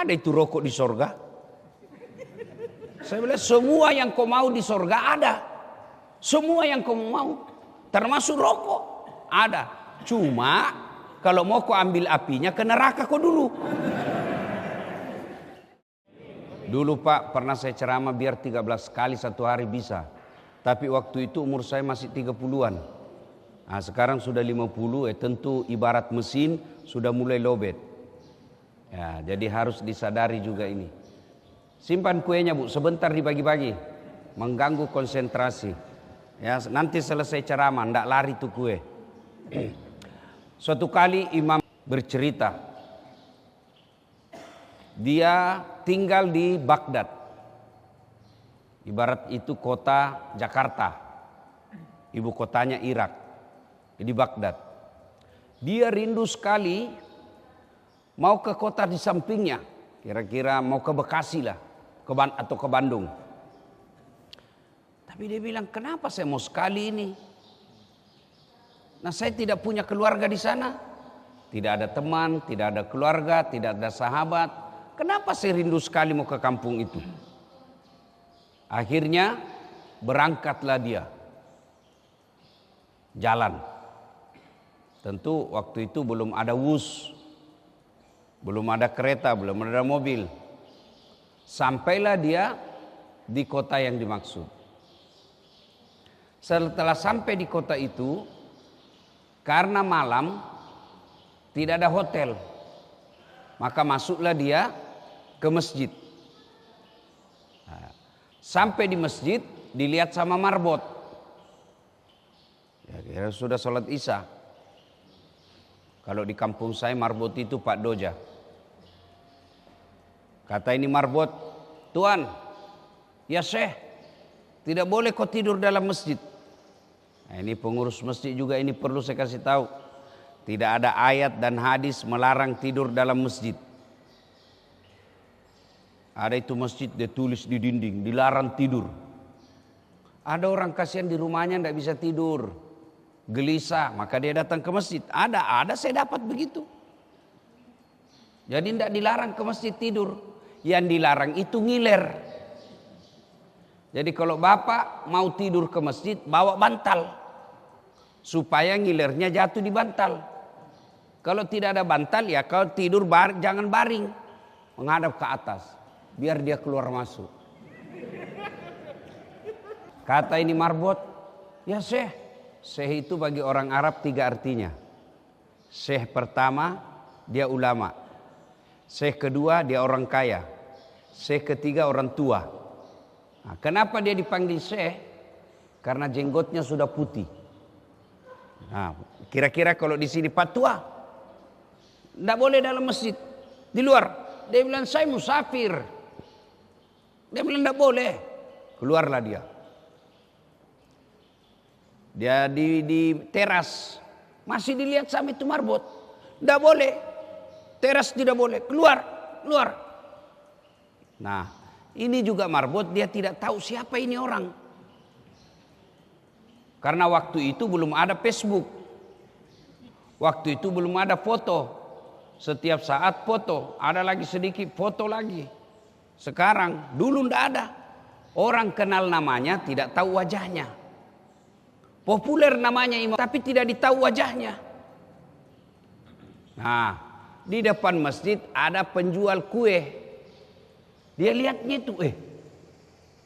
Ada itu rokok di sorga? Saya bilang semua yang kau mau di sorga ada. Semua yang kau mau. Termasuk rokok. Ada. Cuma kalau mau kau ambil apinya ke neraka kau dulu. Dulu Pak pernah saya ceramah biar 13 kali satu hari bisa. Tapi waktu itu umur saya masih 30-an. Nah, sekarang sudah 50, tentu ibarat mesin sudah mulai lowbat. Ya, jadi harus disadari juga ini. Simpan kuenya Bu, sebentar dibagi-bagi. Mengganggu konsentrasi. Ya, nanti selesai ceramah, ndak lari tuh kue. Suatu kali imam bercerita. Dia tinggal di Baghdad. Ibarat itu kota Jakarta. Ibu kotanya Irak. Di Baghdad. Dia rindu sekali mau ke kota di sampingnya, kira-kira mau ke Bekasi lah, atau ke Bandung. Tapi dia bilang, kenapa saya mau sekali ini? Nah, saya tidak punya keluarga di sana. Tidak ada teman, tidak ada keluarga, tidak ada sahabat. Kenapa saya rindu sekali mau ke kampung itu? Akhirnya berangkatlah dia. Jalan. Tentu waktu itu belum ada wus. Belum ada kereta, belum ada mobil. Sampailah dia di kota yang dimaksud. Setelah sampai di kota itu, karena malam tidak ada hotel, maka masuklah dia ke masjid. Sampai di masjid, dilihat sama marbot. Ya, sudah sholat isya. Kalau di kampung saya marbot itu Pak Doja. Kata ini marbot, Tuan, ya Syekh, tidak boleh kau tidur dalam masjid. Nah, ini pengurus masjid juga ini perlu saya kasih tahu. Tidak ada ayat dan hadis melarang tidur dalam masjid. Ada itu masjid dia tulis di dinding, dilarang tidur. Ada orang kasihan di rumahnya tidak bisa tidur, gelisah, maka dia datang ke masjid. Ada saya dapat begitu. Jadi tidak dilarang ke masjid tidur. Yang dilarang itu ngiler. Jadi kalau bapak mau tidur ke masjid, bawa bantal. Supaya ngilernya jatuh di bantal. Kalau tidak ada bantal ya kalau tidur jangan baring. Menghadap ke atas. Biar dia keluar masuk. Kata ini marbot, ya Syekh. Syekh itu bagi orang Arab 3 artinya. Syekh pertama, dia ulama. Syekh kedua, dia orang kaya. Syekh ketiga, orang tua. Nah, kenapa dia dipanggil Syekh? Karena jenggotnya sudah putih. Nah, kira-kira kalau di sini Pak Tua, tidak boleh dalam masjid. Di luar. Dia bilang, saya musafir. Dia bilang, tidak boleh. Keluarlah dia. Dia di teras. Masih dilihat sama itu marbot. Tidak boleh. Teras tidak boleh. Keluar. Nah, ini juga marbot dia tidak tahu siapa ini orang. Karena waktu itu belum ada Facebook. Waktu itu belum ada foto. Setiap saat foto. Ada lagi sedikit foto lagi. Sekarang, dulu tidak ada. Orang kenal namanya tidak tahu wajahnya. Populer namanya imam, tapi tidak ditahu wajahnya. Nah, di depan masjid ada penjual kue. Dia lihatnya itu,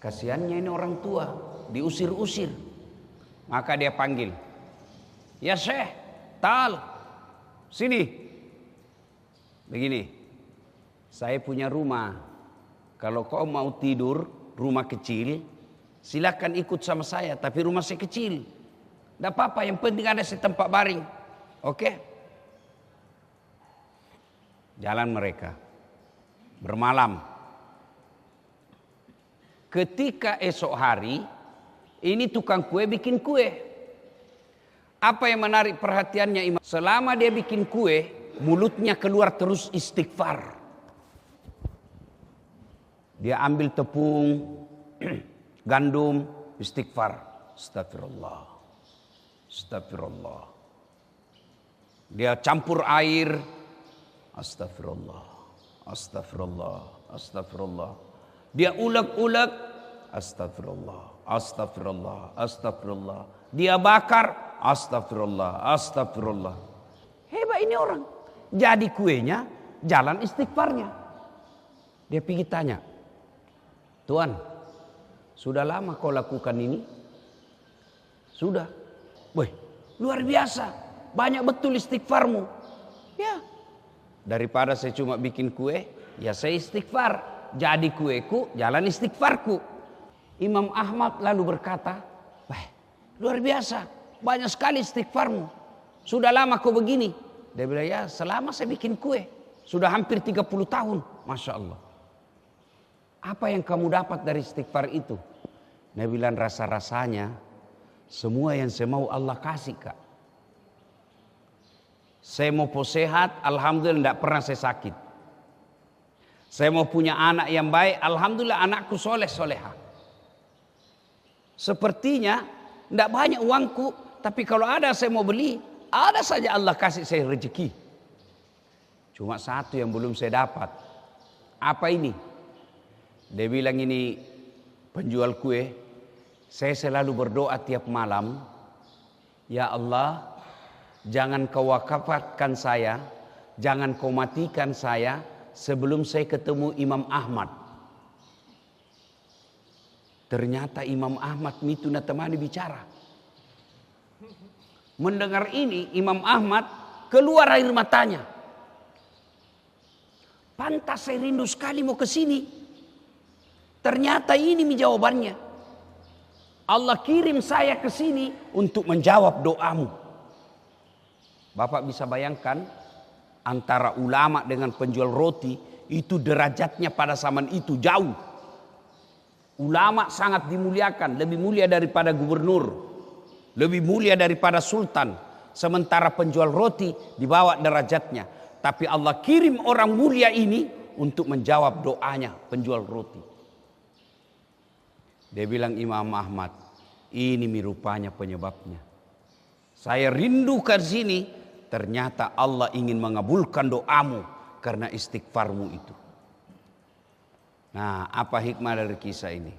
kasihannya ini orang tua, diusir-usir. Maka dia panggil, ya Syekh, tal, sini. Begini, saya punya rumah. Kalau kau mau tidur, rumah kecil, silakan ikut sama saya. Tapi rumah saya kecil. Tidak apa-apa, yang penting ada setempat baring. Oke? Jalan mereka. Bermalam. Ketika esok hari, ini tukang kue bikin kue. Apa yang menarik perhatiannya imam? Selama dia bikin kue, mulutnya keluar terus istighfar. Dia ambil tepung, gandum, istighfar. Astagfirullah. Astagfirullah. Dia campur air. Astagfirullah. Astagfirullah, astagfirullah. Dia ulek-ulek, astagfirullah, astagfirullah, astagfirullah. Dia bakar, astagfirullah, astagfirullah. Hebat ini orang. Jadi kuenya, jalan istighfarnya. Dia pergi tanya, Tuan, sudah lama kau lakukan ini? Sudah. Wih, luar biasa. Banyak betul istighfarmu. Ya. Daripada saya cuma bikin kue, ya saya istighfar. Jadi kueku, jalan istighfarku. Imam Ahmad lalu berkata, wah, luar biasa. Banyak sekali istighfarmu. Sudah lama kau begini. Dia bilang, ya selama saya bikin kue. Sudah hampir 30 tahun. Masya Allah. Apa yang kamu dapat dari istighfar itu? Dia bilang, rasa-rasanya semua yang saya mau Allah kasih, Kak. Saya mau sehat, alhamdulillah tidak pernah saya sakit. Saya mau punya anak yang baik, alhamdulillah anakku soleh soleha. Sepertinya tidak banyak uangku, tapi kalau ada saya mau beli, ada saja Allah kasih saya rezeki. Cuma satu yang belum saya dapat. Apa ini? Dia bilang ini penjual kue. Saya selalu berdoa tiap malam, ya Allah, jangan kau wakafatkan saya, jangan kau matikan saya sebelum saya ketemu Imam Ahmad. Ternyata Imam Ahmad itu natemani bicara. Mendengar ini Imam Ahmad keluar air matanya. Pantas saya rindu sekali mau ke sini. Ternyata ini jawabannya. Allah kirim saya ke sini untuk menjawab doamu. Bapak bisa bayangkan antara ulama dengan penjual roti itu derajatnya pada zaman itu jauh. Ulama sangat dimuliakan, lebih mulia daripada gubernur, lebih mulia daripada sultan. Sementara penjual roti dibawa derajatnya. Tapi Allah kirim orang mulia ini untuk menjawab doanya penjual roti. Dia bilang Imam Ahmad, ini rupanya penyebabnya. Saya rindu ke sini, ternyata Allah ingin mengabulkan doamu karena istighfarmu itu. Nah, apa hikmah dari kisah ini?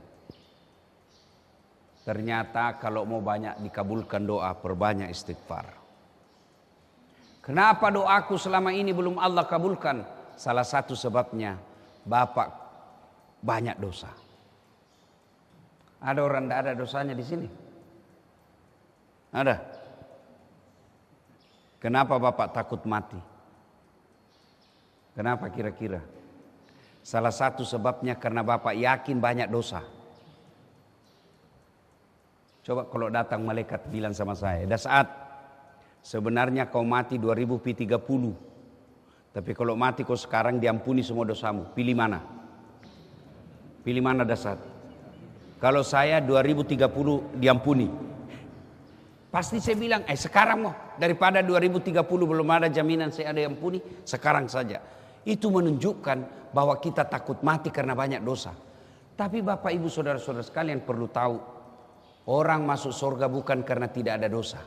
Ternyata kalau mau banyak dikabulkan doa, perbanyak istighfar. Kenapa doaku selama ini belum Allah kabulkan? Salah satu sebabnya, Bapak banyak dosa. Ada orang tidak ada dosanya di sini? Ada? Kenapa Bapak takut mati? Kenapa kira-kira? Salah satu sebabnya karena Bapak yakin banyak dosa. Coba kalau datang malaikat bilang sama saya, dah saat sebenarnya kau mati 2030. Tapi kalau mati kau sekarang diampuni semua dosamu. Pilih mana? Pilih mana dah saat? Kalau saya 2030 diampuni. Pasti saya bilang, sekarang mau. Daripada 2030 belum ada jaminan saya ada diampuni, sekarang saja. Itu menunjukkan bahwa kita takut mati karena banyak dosa. Tapi Bapak Ibu Saudara-saudara sekalian perlu tahu, orang masuk surga bukan karena tidak ada dosa.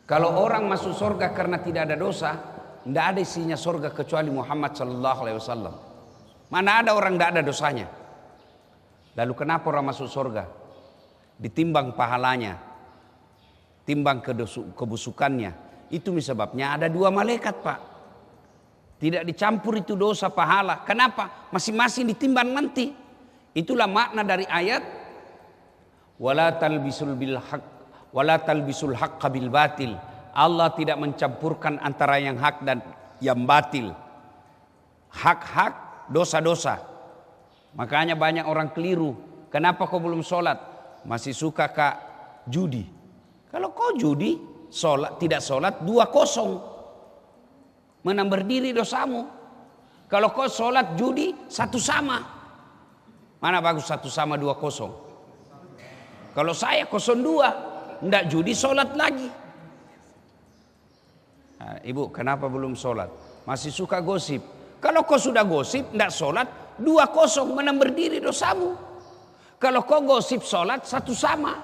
Kalau orang masuk surga karena tidak ada dosa, tidak ada isinya surga kecuali Muhammad SAW. Mana ada orang tidak ada dosanya? Lalu kenapa orang masuk surga? Ditimbang pahalanya, timbang kebusukannya. Itu sebabnya ada dua malaikat, Pak. Tidak dicampur itu dosa pahala. Kenapa? Masing-masing ditimbang nanti. Itulah makna dari ayat wala talbisul haqqa bil batil. Allah tidak mencampurkan antara yang hak dan yang batil. Hak-hak, dosa-dosa. Makanya banyak orang keliru. Kenapa kau belum sholat? Masih suka kak judi. Kalau kau judi, tidak sholat 2-0. Menang berdiri dosamu. Kalau kau sholat judi 1 sama. Mana bagus 1 sama 2-0? Kalau saya 0-2, ndak judi sholat lagi. Nah, Ibu, kenapa belum sholat? Masih suka gosip. Kalau kau sudah gosip, ndak sholat, 2-0 menang berdiri dosamu. Kalau kau gosip sholat 1 sama.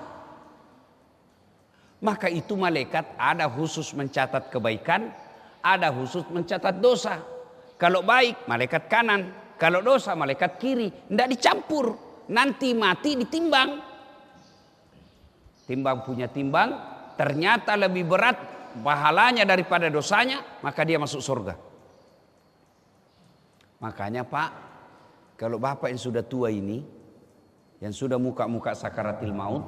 Maka itu malaikat ada khusus mencatat kebaikan, ada khusus mencatat dosa. Kalau baik, malaikat kanan. Kalau dosa, malaikat kiri. Tidak dicampur. Nanti mati ditimbang. Timbang punya timbang, ternyata lebih berat pahalanya daripada dosanya, maka dia masuk surga. Makanya Pak, kalau Bapak yang sudah tua ini, yang sudah muka-muka sakaratil maut,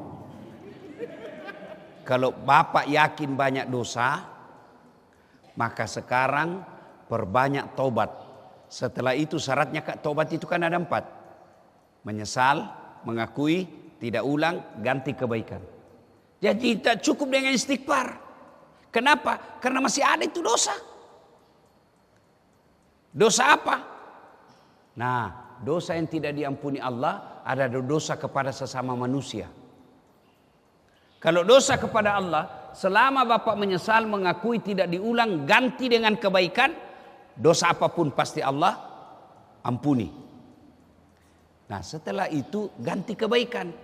kalau Bapak yakin banyak dosa, maka sekarang perbanyak tobat. Setelah itu syaratnya tobat itu kan ada 4. Menyesal, mengakui, tidak ulang, ganti kebaikan. Jadi tidak cukup dengan istighfar. Kenapa? Karena masih ada itu dosa. Dosa apa? Nah, dosa yang tidak diampuni Allah ada dosa kepada sesama manusia. Kalau dosa kepada Allah, selama Bapak menyesal, mengakui, tidak diulang, ganti dengan kebaikan, dosa apapun pasti Allah ampuni. Nah, setelah itu ganti kebaikan.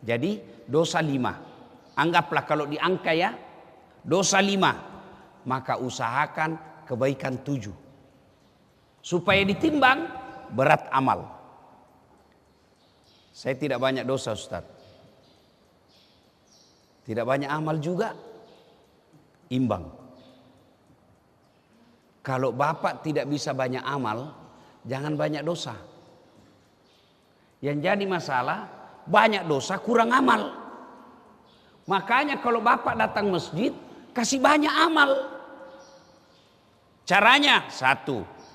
Jadi dosa 5. Anggaplah kalau diangka ya, dosa 5. Maka usahakan kebaikan 7. Supaya ditimbang berat amal. Saya tidak banyak dosa, Ustaz. Tidak banyak amal juga, imbang. Kalau Bapak tidak bisa banyak amal, jangan banyak dosa. Yang jadi masalah, banyak dosa kurang amal. Makanya kalau Bapak datang masjid, kasih banyak amal. Caranya 1,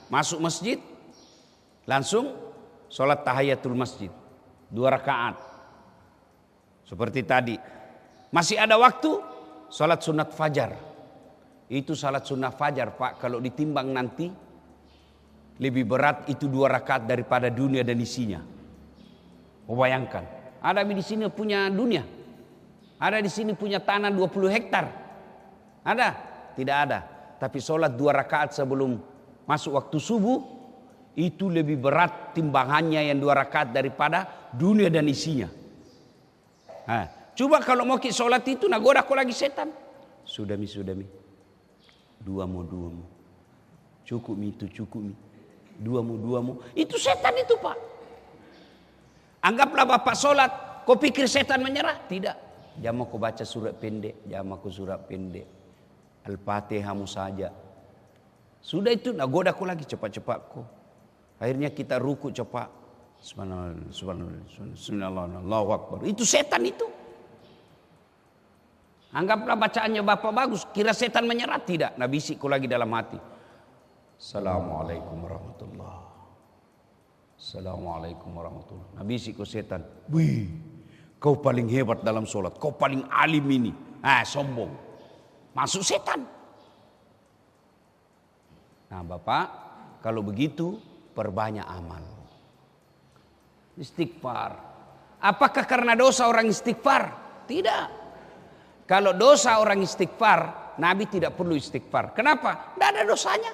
masuk masjid, langsung sholat tahiyatul masjid 2 rakaat. Seperti tadi. Masih ada waktu, sholat sunat fajar. Itu sholat sunat fajar Pak, kalau ditimbang nanti, lebih berat itu 2 rakaat daripada dunia dan isinya. Bayangkan, ada di sini punya dunia. Ada di sini punya tanah 20 hektar. Ada? Tidak ada. Tapi sholat 2 rakaat sebelum masuk waktu subuh, itu lebih berat timbangannya yang 2 rakaat daripada dunia dan isinya. Nah, coba kalau mau sholat itu, nagoda kau lagi setan. Sudah mi. 2 mu. Cukup mi itu, cukup mi. 2 mu. Itu setan itu Pak. Anggaplah Bapak sholat, kau pikir setan menyerah? Tidak. Jangan kau baca surat pendek, Al-Fatihahmu saja. Sudah itu, nagoda kau lagi cepat-cepat kau. Akhirnya kita ruku cepat. Subhanallah, Allahu Akbar. Itu setan itu. Anggaplah bacaannya Bapak bagus, kira setan menyerah? Tidak. Nah bisikku lagi dalam hati. Assalamualaikum warahmatullahi. Assalamualaikum warahmatullahi. Nah bisikku setan. Wih, kau paling hebat dalam sholat. Kau paling alim ini. Sombong. Masuk setan. Nah Bapak, kalau begitu perbanyak amal. Istighfar. Apakah karena dosa orang istighfar? Tidak. Kalau dosa orang istighfar, Nabi tidak perlu istighfar. Kenapa? Tidak ada dosanya.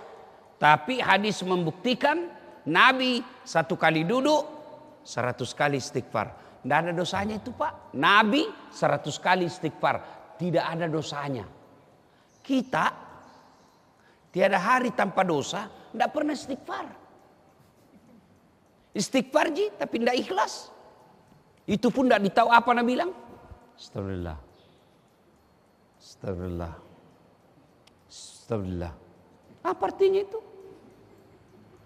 Tapi hadis membuktikan Nabi 1 kali duduk 100 kali istighfar. Tidak ada dosanya itu Pak. Nabi 100 kali istighfar. Tidak ada dosanya. Kita tiada hari tanpa dosa, tidak pernah istighfar. Istighfar ji, tapi tidak ikhlas. Itu pun tidak ditahu apa Nabi bilang. Astagfirullah. Apa artinya itu?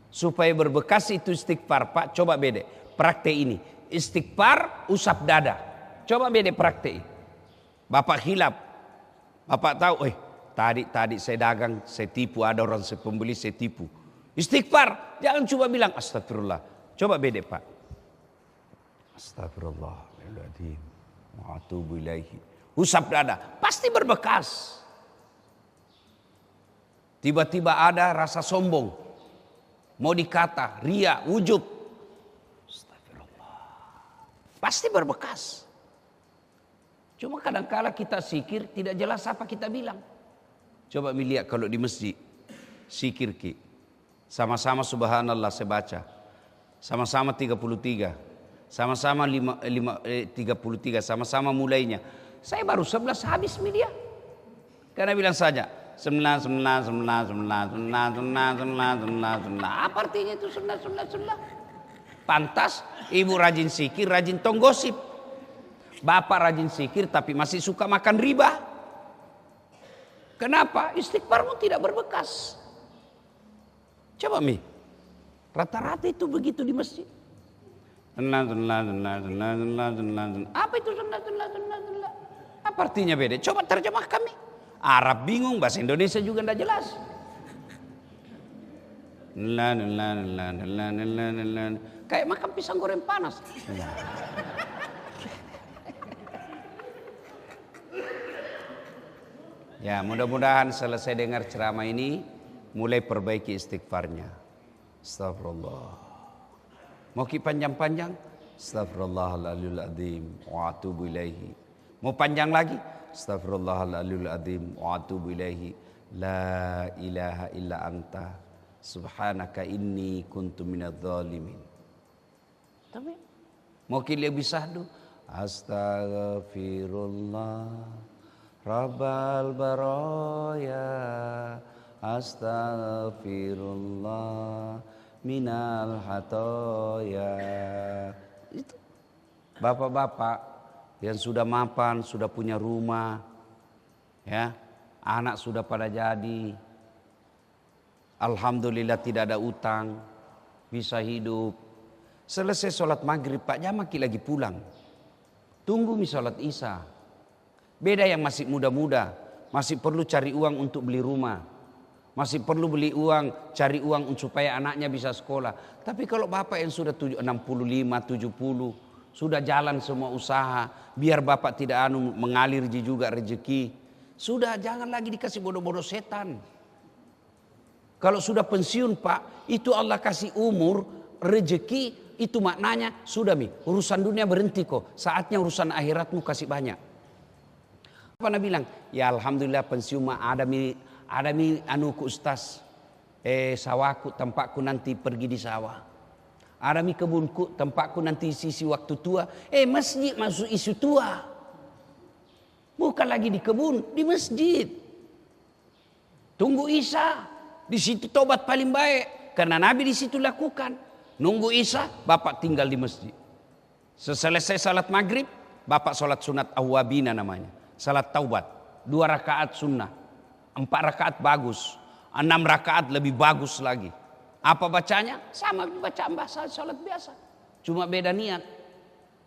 Supaya berbekas itu istighfar Pak. Coba beda praktek ini. Istighfar usap dada. Coba beda praktek. Bapak hilap. Bapak tahu, tadi saya dagang, saya tipu, ada orang saya pembeli, saya tipu. Istighfar, jangan coba bilang astagfirullah. Coba beda Pak. Astagfirullahaladzim. Wa atubu ilaihi. Usap dada, pasti berbekas. Tiba-tiba ada rasa sombong. Mau dikata, ria, ujub. Astagfirullah. Pasti berbekas. Cuma kadang-kala kita zikir tidak jelas apa kita bilang. Coba lihat kalau di masjid. Zikir ki. Sama-sama subhanallah saya baca. Sama-sama 33. Sama-sama 33. Sama-sama mulainya. Saya baru 11 habis media. Karena bilang saja, Apa artinya itu sunnah? Pantas ibu rajin zikir, rajin tonggosip. Bapak rajin zikir tapi masih suka makan riba. Kenapa? Istighfarmu tidak berbekas. Coba Mi, rata-rata itu begitu di masjid. Apa itu sunnah? Apa artinya beda? Coba terjemah kami. Arab bingung, bahasa Indonesia juga tidak jelas. Kayak makan pisang goreng panas. Ya, mudah-mudahan selesai dengar ceramah ini mulai perbaiki istighfarnya. Astagfirullah. Mau panjang-panjang? Astagfirullahaladzim wa atubu ilaihi. Mau panjang lagi? Astagfirullahaladzim wa atubu ilaihi. La ilaha illa anta subhanaka inni kuntu minadz zalimin. Tapi mau lebih sahdu? Astagfirullah Rabbal baraya, astaghfirullah minal hatoya. Itu bapak-bapak yang sudah mapan, sudah punya rumah, ya, anak sudah pada jadi, alhamdulillah tidak ada utang, bisa hidup. Selesai sholat maghrib Pak Jamaki lagi pulang, tunggu sholat isya. Beda yang masih muda-muda, masih perlu cari uang untuk beli rumah, masih perlu beli uang, cari uang supaya anaknya bisa sekolah. Tapi kalau bapak yang sudah 65, 70, sudah jalan semua usaha, biar bapak tidak mengalir juga rezeki. Sudah, jangan lagi dikasih bodoh-bodoh setan. Kalau sudah pensiun Pak, itu Allah kasih umur, rezeki, itu maknanya sudah urusan dunia berhenti kok. Saatnya urusan akhiratmu kasih banyak. Apa Nabi bilang? Ya alhamdulillah pensiun mah ada mi anuku ustaz. Sawaku tempatku nanti pergi di sawah. Ada mi kebunku tempatku nanti sisi waktu tua. Masjid masuk isu tua. Bukan lagi di kebun, di masjid. Tunggu Isya, di situ tobat paling baik karena Nabi di situ lakukan. Nunggu Isya, bapak tinggal di masjid. Selesai salat maghrib, bapak salat sunat awwabina namanya. Salat taubat, 2 rakaat sunnah, 4 rakaat bagus, 6 rakaat lebih bagus lagi. Apa bacanya? Sama bacaan bahasa salat biasa, cuma beda niat.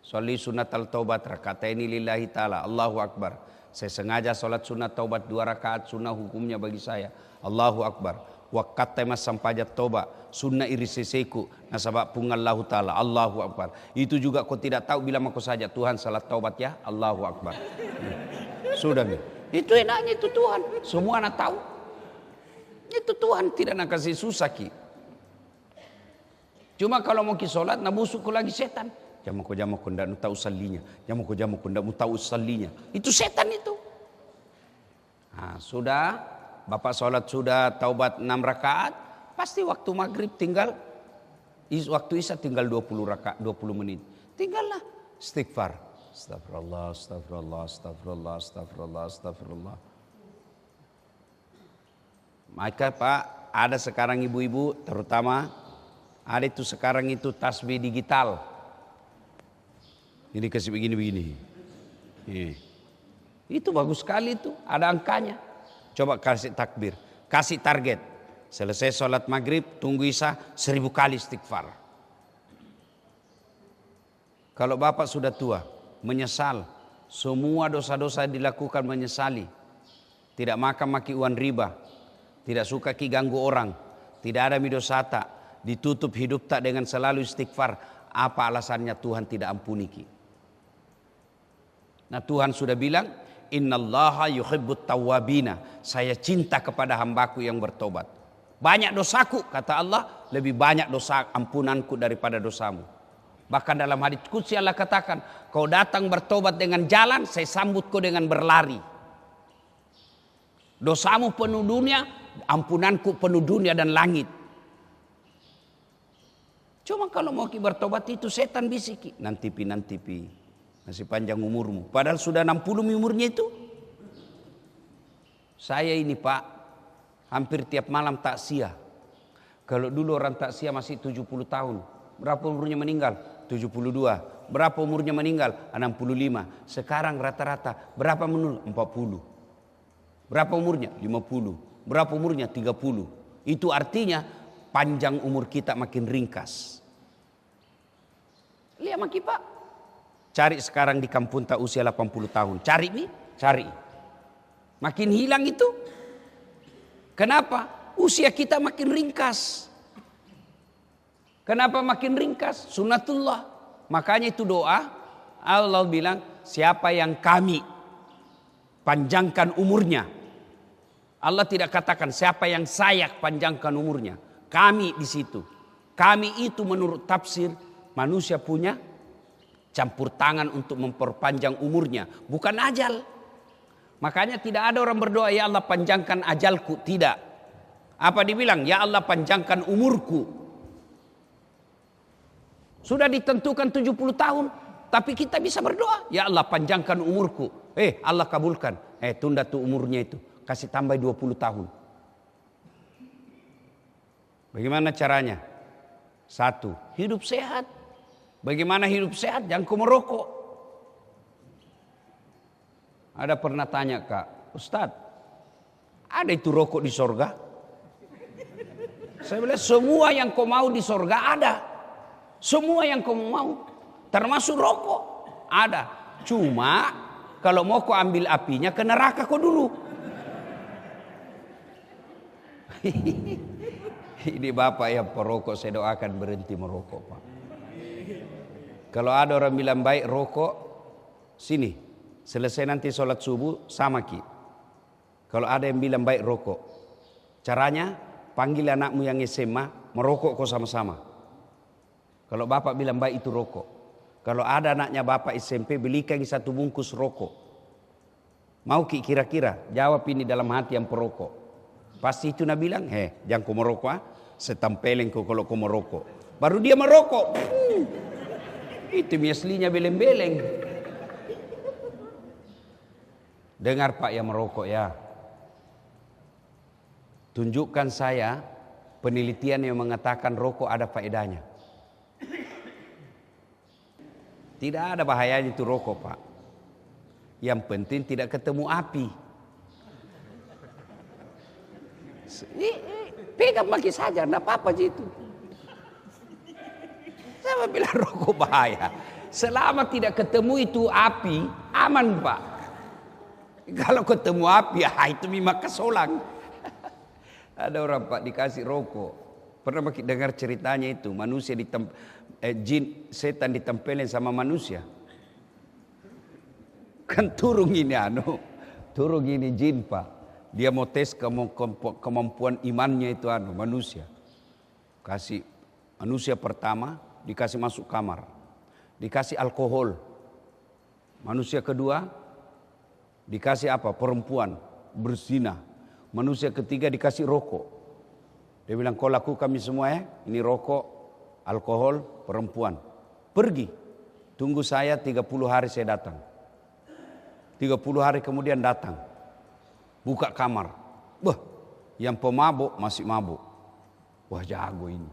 Sholli sunat al-taubat rakataini lillahi ta'ala, Allahu Akbar. Saya sengaja salat sunat taubat 2 rakaat sunnah hukumnya bagi saya, Allahu Akbar. Wakat temas sampajat toba sunnah iriseseku nasabak pungallahu ta'ala, Allahu Akbar. Itu juga kau tidak tahu, bilang aku saja Tuhan salat taubat ya, Allahu Akbar. Sudah itu enaknya itu Tuhan, semua anak tahu. Itu Tuhan tidak nak kasih susah ki. Cuma kalau mau ki solat nak busuk lagi setan. Jamako ndak tahu salinya, jamako ndak tahu salinya. Itu setan itu. Nah, sudah bapak solat sudah taubat 6 rakaat, pasti waktu maghrib tinggal, waktu isya tinggal 20 rakaat, 20 menit. Tinggallah istighfar. Astagfirullah, astagfirullah, astagfirullah, astagfirullah, astagfirullah. Maka Pak, ada sekarang ibu-ibu terutama, ada itu sekarang itu tasbih digital. Ini kasih begini-begini. Itu bagus sekali itu, ada angkanya. Coba kasih takbir, kasih target. Selesai sholat maghrib, tunggu isya, 1000 kali istighfar. Kalau bapak sudah tua, menyesal, semua dosa-dosa dilakukan menyesali. Tidak makan maki uang riba, tidak suka ki ganggu orang, tidak ada midosata, ditutup hidup tak dengan selalu istighfar. Apa alasannya Tuhan tidak ampuni ki? Nah Tuhan sudah bilang, innallaha yuhibbut tawwabina. Saya cinta kepada hambaku yang bertobat. Banyak dosaku, kata Allah, lebih banyak dosa ampunanku daripada dosamu. Bahkan dalam hadits qudsi Allah katakan, kau datang bertobat dengan jalan, saya sambut kau dengan berlari. Dosamu penuh dunia, ampunanku penuh dunia dan langit. Cuma kalau mau bertobat itu setan bisiki, nanti pi, masih panjang umurmu. Padahal sudah 60 umurnya itu. Saya ini Pak, Hampir tiap malam takziah. Kalau dulu orang takziah masih 70 tahun. Berapa umurnya meninggal? 72. Berapa umurnya meninggal? 65. Sekarang rata-rata berapa menurut? 40. Berapa umurnya? 50. Berapa umurnya? 30. Itu artinya panjang umur kita makin ringkas. Lihat maki Pak. Cari sekarang di kampung tak usia 80 tahun. Cari nih, cari. Makin hilang itu. Kenapa? Usia kita makin ringkas. Kenapa makin ringkas? Sunnatullah. Makanya itu doa. Allah bilang, siapa yang kami panjangkan umurnya. Allah tidak katakan siapa yang saya panjangkan umurnya. Kami di situ. Kami itu menurut tafsir manusia punya campur tangan untuk memperpanjang umurnya. Bukan ajal. Makanya tidak ada orang berdoa, ya Allah panjangkan ajalku. Tidak. Apa dibilang? Ya Allah panjangkan umurku. Sudah ditentukan 70 tahun. Tapi kita bisa berdoa. Ya Allah panjangkan umurku. Allah kabulkan. Tunda tuh umurnya itu. Kasih tambah 20 tahun. Bagaimana caranya? 1. Hidup sehat. Bagaimana hidup sehat? Jangan kau merokok. Ada pernah tanya Kak, Ustadz, ada itu rokok di sorga? Saya bilang semua yang kau mau di sorga ada. Semua yang kau mau. Termasuk rokok. Ada. Cuma kalau mau kau ambil apinya ke neraka kau dulu. Ini bapak yang perokok, saya doakan berhenti merokok Pak. Kalau ada orang bilang baik rokok, sini. Selesai nanti sholat subuh sama Ki. Kalau ada yang bilang baik rokok. Caranya panggil anakmu yang SMA, merokok kau sama-sama. Kalau bapak bilang baik itu rokok. Kalau ada anaknya bapak SMP, belikan 1 bungkus rokok. Mau Ki kira-kira? Jawab ini dalam hati yang perokok. Pasti itu Nabi bilang, jangan kau merokok, setempelin kau kalau kau merokok. Baru dia merokok. Itu aslinya beleng-beleng. Dengar Pak yang merokok ya. Tunjukkan saya penelitian yang mengatakan rokok ada faedahnya. Tidak ada bahayanya itu rokok Pak. Yang penting tidak ketemu api. Pegang bagi saja, enggak apa-apa itu. Saya bilang rokok bahaya. Selama tidak ketemu itu api, aman Pak. Kalau ketemu api, itu memang kesolang. Ada orang Pak dikasih rokok. Pernah dengar ceritanya itu, manusia jin, setan ditempelin sama manusia. Kan turun ini turun ini jin Pak. Dia mau tes kemampuan imannya itu manusia. Kasih manusia pertama dikasih masuk kamar. Dikasih alkohol. Manusia kedua dikasih apa? Perempuan berzina. Manusia ketiga dikasih rokok. Dia bilang kau laku kami semua ya. Ini rokok, alkohol, perempuan. Pergi. Tunggu saya 30 hari saya datang. 30 hari kemudian datang. Buka kamar. Yang pemabuk masih mabuk. Wah jago ini.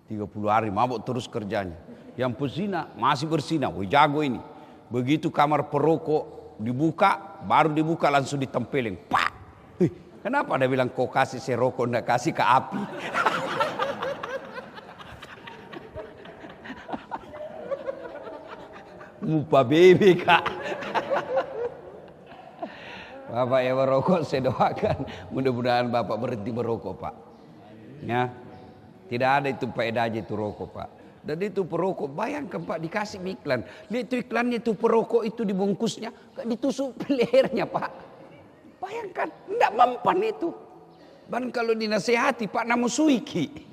30 hari mabuk terus kerjanya. Yang pezina masih berzina. Wah jago ini. Begitu kamar perokok dibuka, baru dibuka langsung ditempelin. Pak. Kenapa dia bilang kau kasih saya rokok enggak kasih ke api? Mupa bebe Kak. Bapak yang merokok saya doakan mudah-mudahan Bapak berhenti merokok Pak. Ya, tidak ada itu faedahnya itu rokok Pak. Dan itu perokok bayangkan Pak dikasih iklan. Lihat itu iklannya itu perokok itu dibungkusnya ditusuk lehernya Pak. Bayangkan tidak mempan itu. Dan kalau dinasehati Pak namusuiki.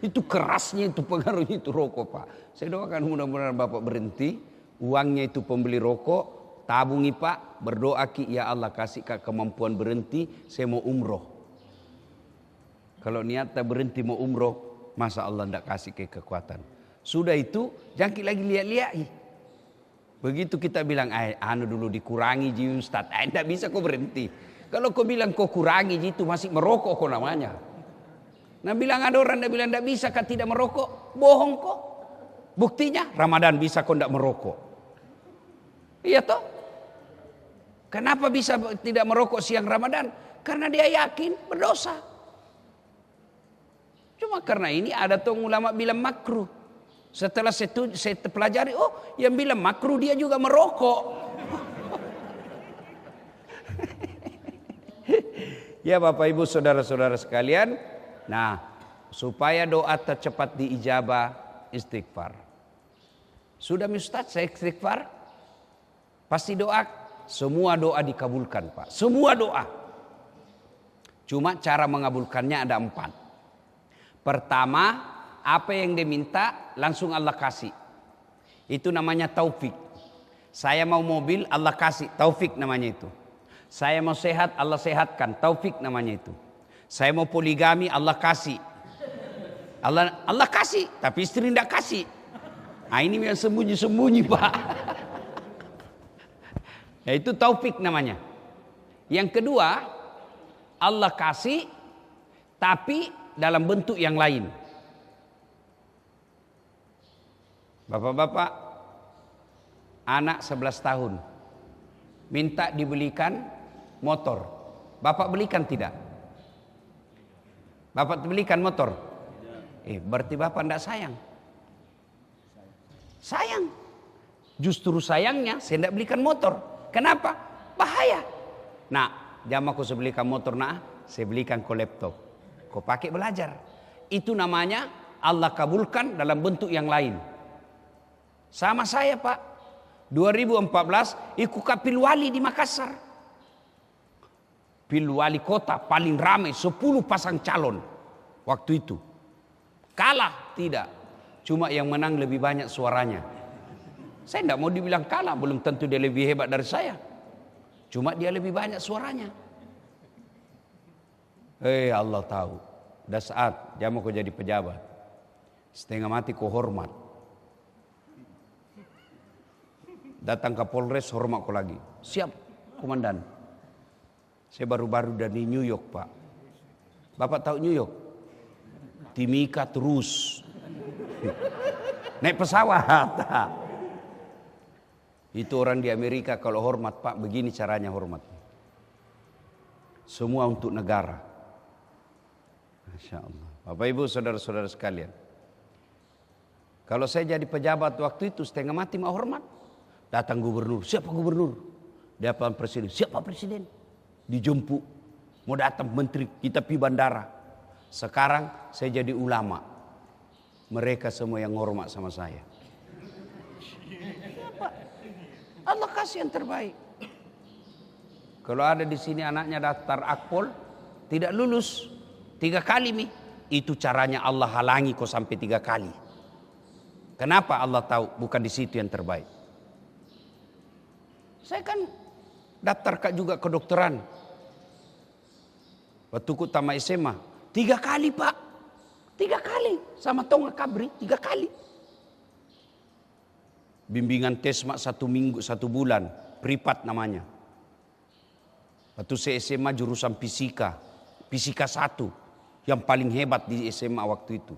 Itu kerasnya itu pengaruhnya itu rokok Pak. Saya doakan mudah-mudahan Bapak berhenti. Uangnya itu pembeli rokok. Tabungi Pak, berdoa Ki, ya Allah kasih Kak kemampuan berhenti, saya mau umroh. Kalau niatnya berhenti mau umroh, masa Allah tidak kasih ke kekuatan. Sudah itu, jangan lagi lihat-lihat. Begitu kita bilang, dulu dikurangi ji Ustaz, tidak bisa kok berhenti. Kalau kau bilang kau kurangi itu masih merokok kau namanya. Nah bilang ada orang yang bilang tidak bisa kau tidak merokok, bohong kok. Buktinya Ramadan bisa kau tidak merokok. Iya toh? Kenapa bisa tidak merokok siang Ramadan? Karena dia yakin berdosa. Cuma karena ini ada tuh ulama bilang makruh. Setelah saya pelajari, oh yang bilang makruh dia juga merokok. Ya Bapak Ibu saudara-saudara sekalian, nah supaya doa tercepat diijabah, istighfar. Sudah Ustaz saya istighfar? Pasti doa, semua doa dikabulkan Pak, semua doa. Cuma cara mengabulkannya ada 4. Pertama, apa yang diminta langsung Allah kasih. Itu namanya taufik. Saya mau mobil, Allah kasih, taufik namanya itu. Saya mau sehat, Allah sehatkan, taufik namanya itu. Saya mau poligami, Allah kasih. Allah kasih, tapi istri tidak kasih. Nah ini yang sembunyi-sembunyi Pak. Ya, itu taufik namanya. Yang kedua, Allah kasih, tapi dalam bentuk yang lain. Bapak-bapak, anak 11 tahun minta dibelikan motor. Bapak belikan tidak? Bapak belikan motor? Berarti bapak tidak sayang. Sayang. Justru sayangnya saya tidak belikan motor. Kenapa? Bahaya. Nah, jam aku saya belikan motor, nah saya belikan kau laptop. Kau pakai belajar. Itu namanya Allah kabulkan dalam bentuk yang lain. Sama saya Pak. 2014 ikut kapil wali di Makassar. Pil wali kota paling ramai 10 pasang calon waktu itu. Kalah tidak. Cuma yang menang lebih banyak suaranya. Saya tidak mau dibilang kalah, belum tentu dia lebih hebat dari saya. Cuma dia lebih banyak suaranya. Allah tahu. Dah saat dia mau jadi pejabat. Setengah mati kau hormat. Datang ke Polres hormat kau lagi. Siap komandan. Saya baru-baru dari New York Pak. Bapak tahu New York? Timika terus. Naik pesawat. Itu orang di Amerika kalau hormat Pak begini caranya hormat. Semua untuk negara. Masya Allah. Bapak Ibu saudara-saudara sekalian. Kalau saya jadi pejabat waktu itu setengah mati mau hormat. Datang gubernur. Siapa gubernur? Datang presiden. Siapa presiden? Dijemput. Mau datang menteri. Kita pergi bandara. Sekarang saya jadi ulama. Mereka semua yang hormat sama saya. Ya, Allah kasih yang terbaik. Kalau ada di sini anaknya daftar akpol. Tidak lulus. 3 kali mi. Itu caranya Allah halangi kau sampai 3 kali. Kenapa Allah tahu? Bukan di situ yang terbaik. Saya kan daftar juga kedokteran. Waktu ku tamat SMA 3 kali Pak. 3 kali sama Tonga Kabri 3 kali. Bimbingan tes mak 1 minggu 1 bulan, privat namanya. Waktu saya SMA jurusan fisika 1 yang paling hebat di SMA waktu itu.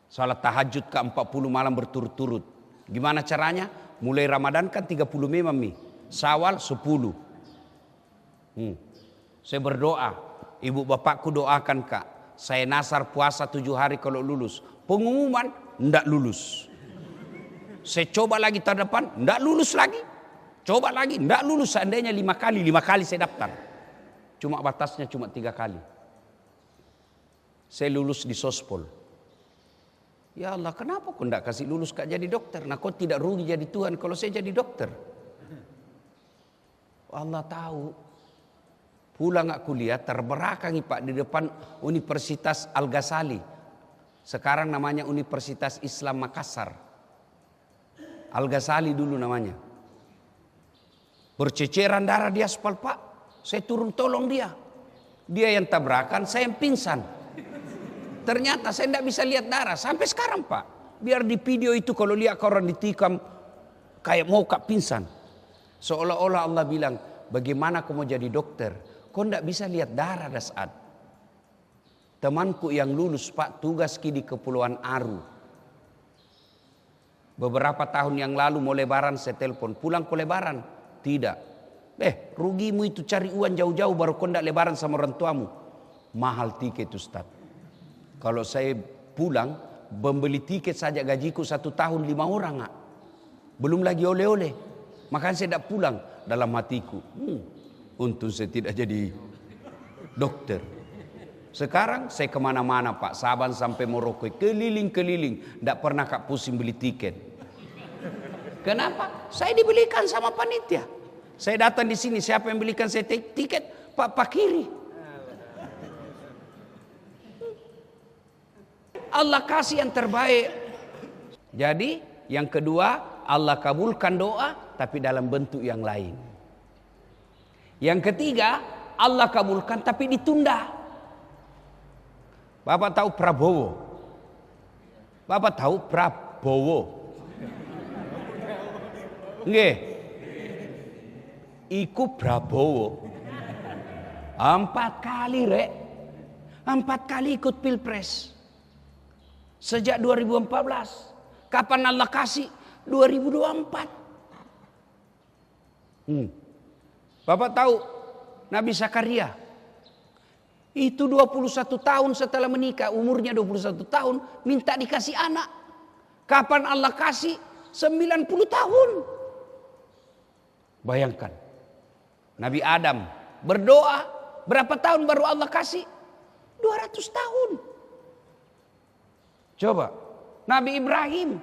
Salat tahajud ke 40 malam berturut-turut. Gimana caranya? Mulai Ramadan kan 30 memang mi. Syawal 10. Saya berdoa, ibu bapakku doakan Kak. Saya nasar puasa 7 hari kalau lulus. Pengumuman, enggak lulus. Saya coba lagi tahun depan, enggak lulus lagi. Coba lagi, enggak lulus. Seandainya 5 kali saya daftar. Cuma batasnya cuma 3 kali. Saya lulus di Sospol. Ya Allah, kenapa kau enggak kasih lulus Kak jadi dokter? Nah kau tidak rugi jadi Tuhan kalau saya jadi dokter. Allah tahu. Pulang aku lihat terberakangi Pak di depan Universitas Al-Ghazali. Sekarang namanya Universitas Islam Makassar. Al-Ghazali dulu namanya. Berceceran darah di aspal Pak. Saya turun tolong dia. Dia yang tabrakan, saya yang pingsan. Ternyata saya tidak bisa lihat darah sampai sekarang Pak. Biar di video itu kalau lihat orang ditikam kayak mau Kak pingsan. Seolah-olah Allah bilang, bagaimana kau mau jadi dokter? Kau tidak bisa lihat darah Dasad. Temanku yang lulus Pak, tugas di Kepulauan Aru. Beberapa tahun yang lalu mau lebaran saya telepon, pulang ke lebaran? Tidak. Rugimu itu cari uang jauh-jauh baru kau tidak lebaran sama orang tuamu. Mahal tiket Ustaz. Kalau saya pulang, membeli tiket saja gajiku 1 tahun 5 orang. Belum lagi oleh-oleh. Makanya saya tidak pulang. Dalam hatiku, untung saya tidak jadi dokter. Sekarang saya kemana-mana Pak, Saban sampai Merauke, keliling-keliling, tidak pernah Kak pusing beli tiket. Kenapa? Saya dibelikan sama panitia. Saya datang di sini, siapa yang belikan saya tiket? Pak Kiri. Allah kasih yang terbaik. Jadi yang kedua, Allah kabulkan doa tapi dalam bentuk yang lain. Yang ketiga, Allah kabulkan tapi ditunda. Bapak tahu Prabowo? Bapak tahu Prabowo? Nggih. Iku Prabowo 4 kali rek. 4 kali ikut pilpres. Sejak 2014. Kapan Allah kasih? 2024. Bapak tahu Nabi Zakaria? Itu 21 tahun setelah menikah, umurnya 21 tahun, minta dikasih anak. Kapan Allah kasih? 90 tahun. Bayangkan. Nabi Adam berdoa, berapa tahun baru Allah kasih? 200 tahun. Coba, Nabi Ibrahim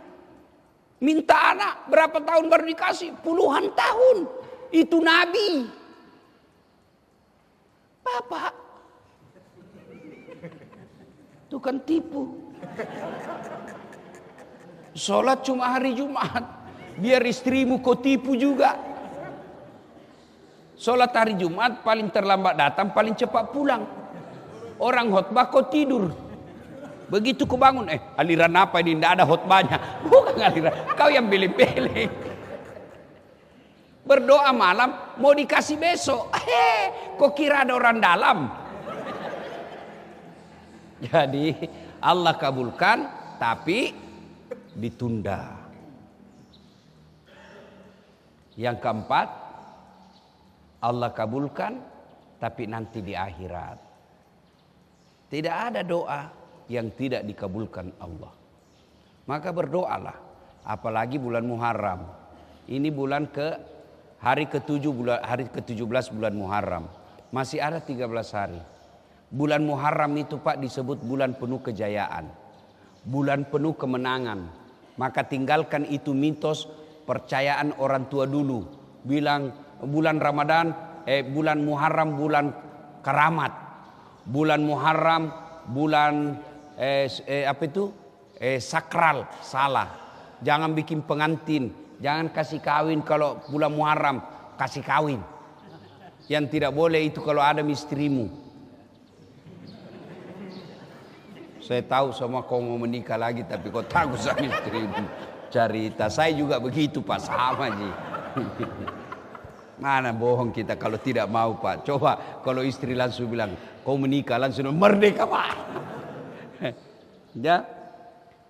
minta anak, berapa tahun baru dikasih? Puluhan tahun. Itu Nabi. Bapak, itu kan tipu. Sholat cuma hari Jumat, biar istrimu kau tipu juga. Sholat hari Jumat paling terlambat datang, paling cepat pulang. Orang khotbah kau tidur. Begitu kau bangun, aliran apa ini? Tidak ada khotbahnya. Bukan aliran, kau yang pilih-pilih. Berdoa malam mau dikasih besok. Kok kira ada orang dalam? Jadi Allah kabulkan tapi ditunda. Yang keempat, Allah kabulkan tapi nanti di akhirat. Tidak ada doa yang tidak dikabulkan Allah. Maka berdoalah, apalagi bulan Muharram. Ini bulan hari ke-17 bulan Muharram. Masih ada 13 hari. Bulan Muharram itu Pak disebut bulan penuh kejayaan. Bulan penuh kemenangan. Maka tinggalkan itu mitos percayaan orang tua dulu. Bilang bulan Ramadan, bulan Muharram bulan keramat. Bulan Muharram bulan sakral. Salah. Jangan bikin pengantin. Jangan kasih kawin kalau bulan Muharram. Kasih kawin. Yang tidak boleh itu kalau ada istrimu. Saya tahu semua kau mau menikah lagi tapi kau takut sama istrimu. Cerita saya juga begitu Pak, sama Ji. Mana bohong kita kalau tidak mau Pak. Coba kalau istri langsung bilang kau menikah langsung merdeka Pak. Ya,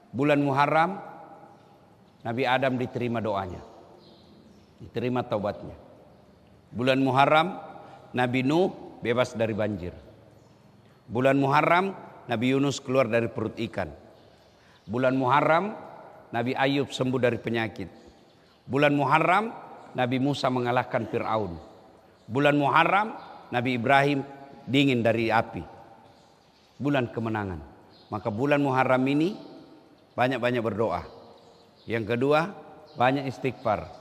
bulan Muharram Nabi Adam diterima doanya, diterima taubatnya. Bulan Muharram Nabi Nuh bebas dari banjir. Bulan Muharram Nabi Yunus keluar dari perut ikan. Bulan Muharram Nabi Ayub sembuh dari penyakit. Bulan Muharram Nabi Musa mengalahkan Fir'aun. Bulan Muharram Nabi Ibrahim dingin dari api. Bulan kemenangan. Maka bulan Muharram ini banyak-banyak berdoa. Yang kedua banyak istighfar.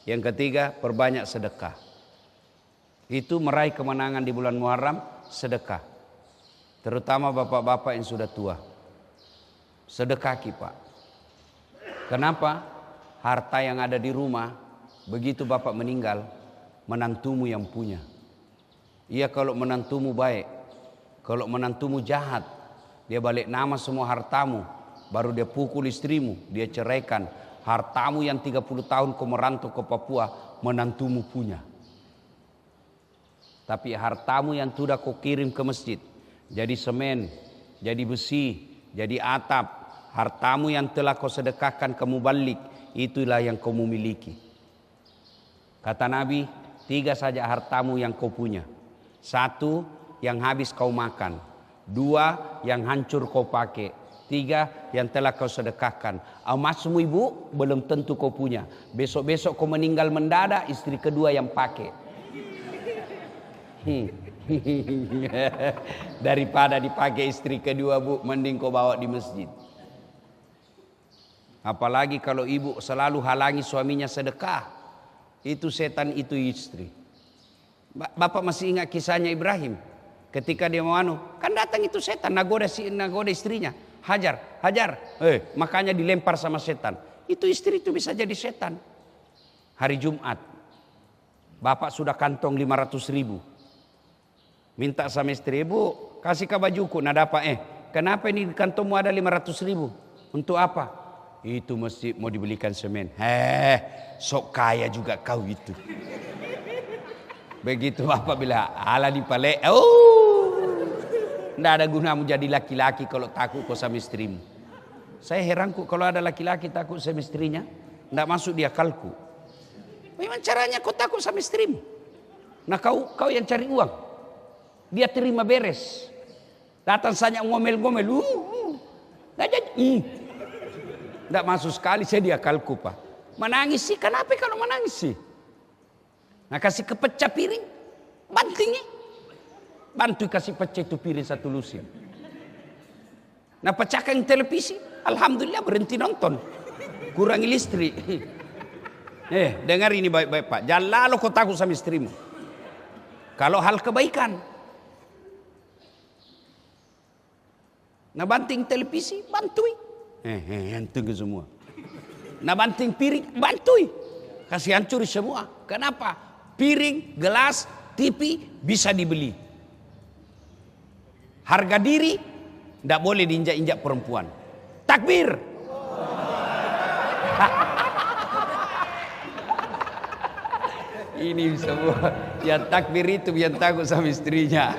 Yang ketiga perbanyak sedekah. Itu meraih kemenangan di bulan Muharram, sedekah. Terutama bapak-bapak yang sudah tua. Sedekah Pak. Kenapa? Harta yang ada di rumah, begitu bapak meninggal, menantumu yang punya. Iya kalau menantumu baik. Kalau menantumu jahat, dia balik nama semua hartamu. Baru dia pukul istrimu, dia ceraikan. Hartamu yang 30 tahun kau merantau ke Papua, menantumu punya. Tapi hartamu yang sudah kau kirim ke masjid, jadi semen, jadi besi, jadi atap, hartamu yang telah kau sedekahkan ke mubalik, itulah yang kau memiliki. Kata Nabi, 3 saja hartamu yang kau punya. 1, yang habis kau makan. 2, yang hancur kau pakai. 3, yang telah kau sedekahkan. Emasmu ibu, belum tentu kau punya. Besok-besok kau meninggal mendadak, istri kedua yang pakai. Daripada dipakai istri kedua, bu, mending kau bawa di masjid. Apalagi kalau ibu selalu halangi suaminya sedekah, itu setan, itu istri. Bapak masih ingat kisahnya Ibrahim ketika dia mau kan datang itu setan nagoda istrinya, hajar, makanya dilempar sama setan. Itu istri itu bisa jadi setan. Hari Jumat, bapak sudah kantong 500.000. Minta sama istri, bu, kasih ke bajuku. Nah dapat, kenapa ini di kantongmu ada 500.000? Untuk apa? Itu mesti mau dibelikan semen. Sok kaya juga kau itu. Begitu bapak bilang, ala dipale. Nggak ada gunamu jadi laki-laki kalau takut kau sama istrimu. Saya heranku kalau ada laki-laki takut sama istrinya, nggak masuk di akalku. Memang caranya kau takut sama istrimu. Nah kau yang cari uang. Dia terima beres. Datang saja ngomel-ngomel. Nggak masuk sekali saya di akalku, Pak. Menangis sih, kenapa kalau menangis sih? Nah kasih kepecah piring, bantingnya. Bantu kasih pecah itu piring 1 lusin. Nah pecahkan televisi, alhamdulillah berhenti nonton. Kurangi listrik. Dengar ini baik-baik, Pak. Jangan lalu kau takut sama istrimu. Kalau hal kebaikan. Nah banting televisi, bantui. Hantung semua. Nah banting piring, bantui. Kasih hancur semua. Kenapa? Piring, gelas, TV bisa dibeli. Harga diri tidak boleh diinjak-injak perempuan. Takbir. Ini semua yang takbir itu yang takut sama istrinya.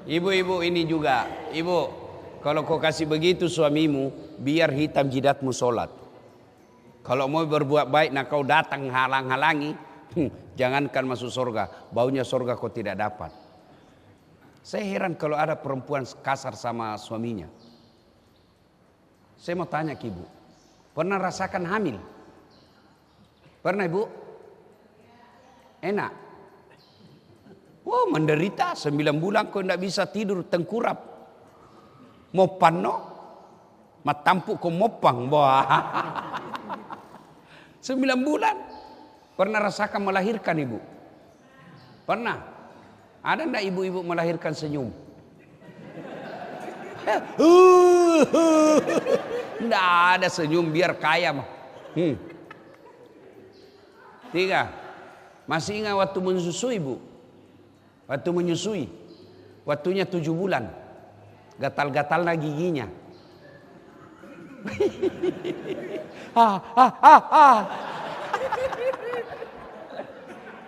Ibu-ibu ini juga, ibu, kalau kau kasih begitu suamimu, biar hitam jidatmu sholat. Kalau mau berbuat baik, nah kau datang halang-halangi, jangankan masuk surga, baunya surga kau tidak dapat. Saya heran kalau ada perempuan kasar sama suaminya. Saya mau tanya ke ibu, pernah rasakan hamil? Pernah ibu? Enak? Wow, menderita 9 bulan kau tidak bisa tidur, tengkurap. Mopan no? Matampuk kau mopang. 9 bulan. Pernah rasakan melahirkan ibu? Pernah? Ada enggak ibu-ibu melahirkan senyum? Enggak ada senyum, biar kaya. 3. Masih ingat waktu menyusui ibu? Waktu menyusui, waktunya 7 bulan, gatal-gatal giginya.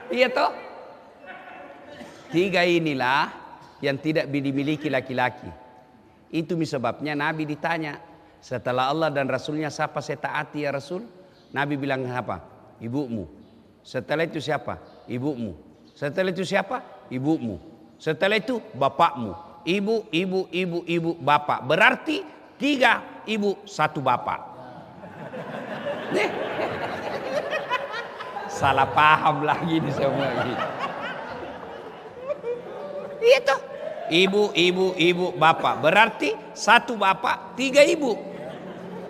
Iya toh? 3 inilah yang tidak dimiliki laki-laki. Itu sebabnya Nabi ditanya, setelah Allah dan Rasulnya siapa saya taati ya Rasul? Nabi bilang apa? Ibumu. Setelah itu siapa? Ibumu. Setelah itu siapa? Ibumu. Setelah itu bapakmu. Ibu, bapak. Berarti 3 ibu, 1 bapak. Salah paham lagi di semua ini. Itu ibu, bapak. Berarti 1 bapak, 3 ibu.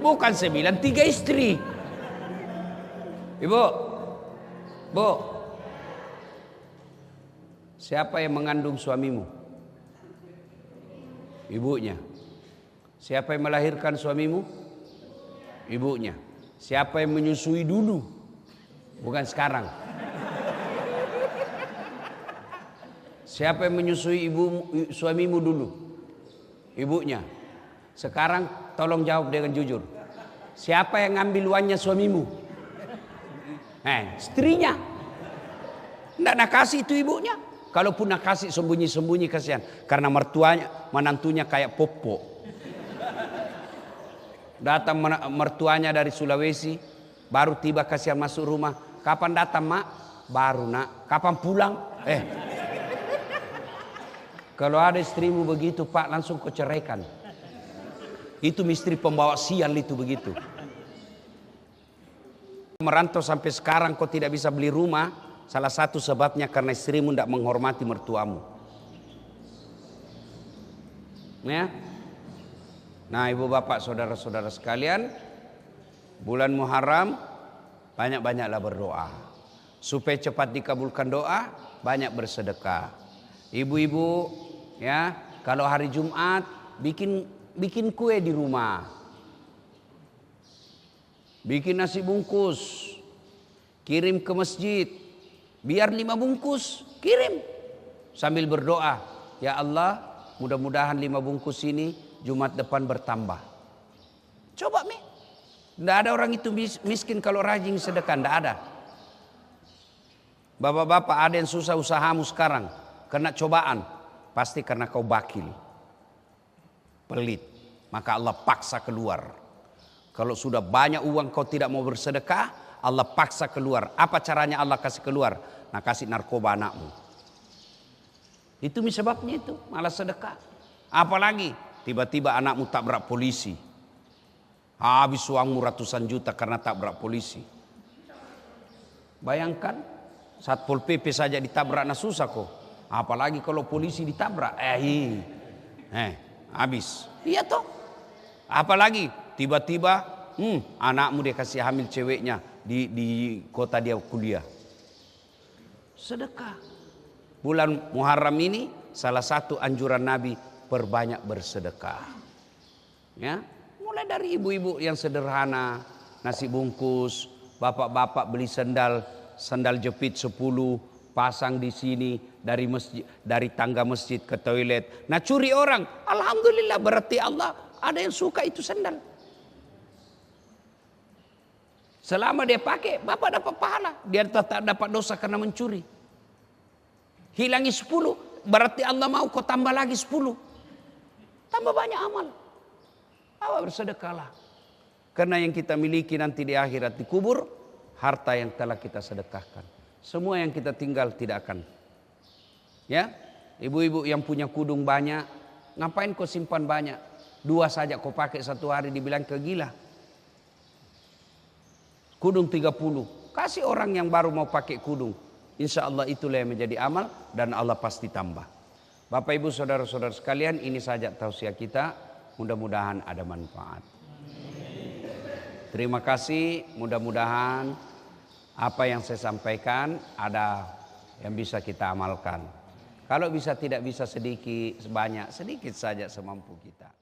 Bukan 9, 3 istri. Ibu, bu, siapa yang mengandung suamimu? Ibunya. Siapa yang melahirkan suamimu? Ibunya. Siapa yang menyusui dulu? Bukan sekarang. Siapa yang menyusui suamimu dulu? Ibunya. Sekarang tolong jawab dengan jujur. Siapa yang ngambil uangnya suamimu? Istrinya. Nggak nak kasih itu ibunya. Kalaupun nak kasih sembunyi-sembunyi kasihan. Karena mertuanya, menantunya kayak popo. Datang mertuanya dari Sulawesi, baru tiba kasihan masuk rumah. Kapan datang mak? Baru nak. Kapan pulang? Kalau ada istrimu begitu pak, langsung kau ceraikan. Itu misteri pembawa sial itu begitu. Merantau sampai sekarang kau tidak bisa beli rumah, salah satu sebabnya karena istrimu tidak menghormati mertuamu. Ya. Nah ibu bapak saudara-saudara sekalian, bulan Muharram banyak-banyaklah berdoa. Supaya cepat dikabulkan doa, banyak bersedekah. Ibu-ibu ya, kalau hari Jumat bikin kue di rumah. Bikin nasi bungkus, kirim ke masjid. Biar 5 bungkus, kirim. Sambil berdoa, ya Allah mudah-mudahan 5 bungkus ini Jumat depan bertambah. Coba Mi. Tidak ada orang itu miskin kalau rajin sedekah, tidak ada. Bapak-bapak ada yang susah usahamu sekarang, kena cobaan. Pasti karena kau bakil, pelit. Maka Allah paksa keluar. Kalau sudah banyak uang kau tidak mau bersedekah, Allah paksa keluar. Apa caranya Allah kasih keluar? Nah kasih narkoba anakmu. Itu sebabnya itu, malah sedekah. Apalagi tiba-tiba anakmu tabrak polisi. Habis uangmu ratusan juta karena tabrak polisi. Bayangkan, Satpol PP saja ditabrak nah susah kok. Apalagi kalau polisi ditabrak. Habis. Iya toh. Apalagi tiba-tiba anakmu dia kasih hamil ceweknya di kota dia kuliah. Sedekah. Bulan Muharram ini salah satu anjuran Nabi, perbanyak bersedekah. Ya, mulai dari ibu-ibu yang sederhana, nasi bungkus, bapak-bapak beli sandal jepit 10, pasang di sini dari masjid, dari tangga masjid ke toilet. Nah curi orang, alhamdulillah berarti Allah ada yang suka itu sandal. Selama dia pakai, bapak dapat pahala, dia tak dapat dosa karena mencuri. Hilangi 10, berarti Allah mau kau tambah lagi 10. Tambah banyak amal. Awak bersedekahlah. Karena yang kita miliki nanti di akhirat dikubur, harta yang telah kita sedekahkan. Semua yang kita tinggal tidak akan. Ya, ibu-ibu yang punya kudung banyak, ngapain kau simpan banyak? 2 saja kau pakai 1 hari dibilang kegila. Kudung 30, kasih orang yang baru mau pakai kudung. Insya Allah itulah yang menjadi amal dan Allah pasti tambah. Bapak ibu saudara-saudara sekalian, ini saja tausiah kita. Mudah-mudahan ada manfaat. Terima kasih, mudah-mudahan apa yang saya sampaikan ada yang bisa kita amalkan. Kalau bisa tidak bisa sedikit, sebanyak, sedikit saja semampu kita.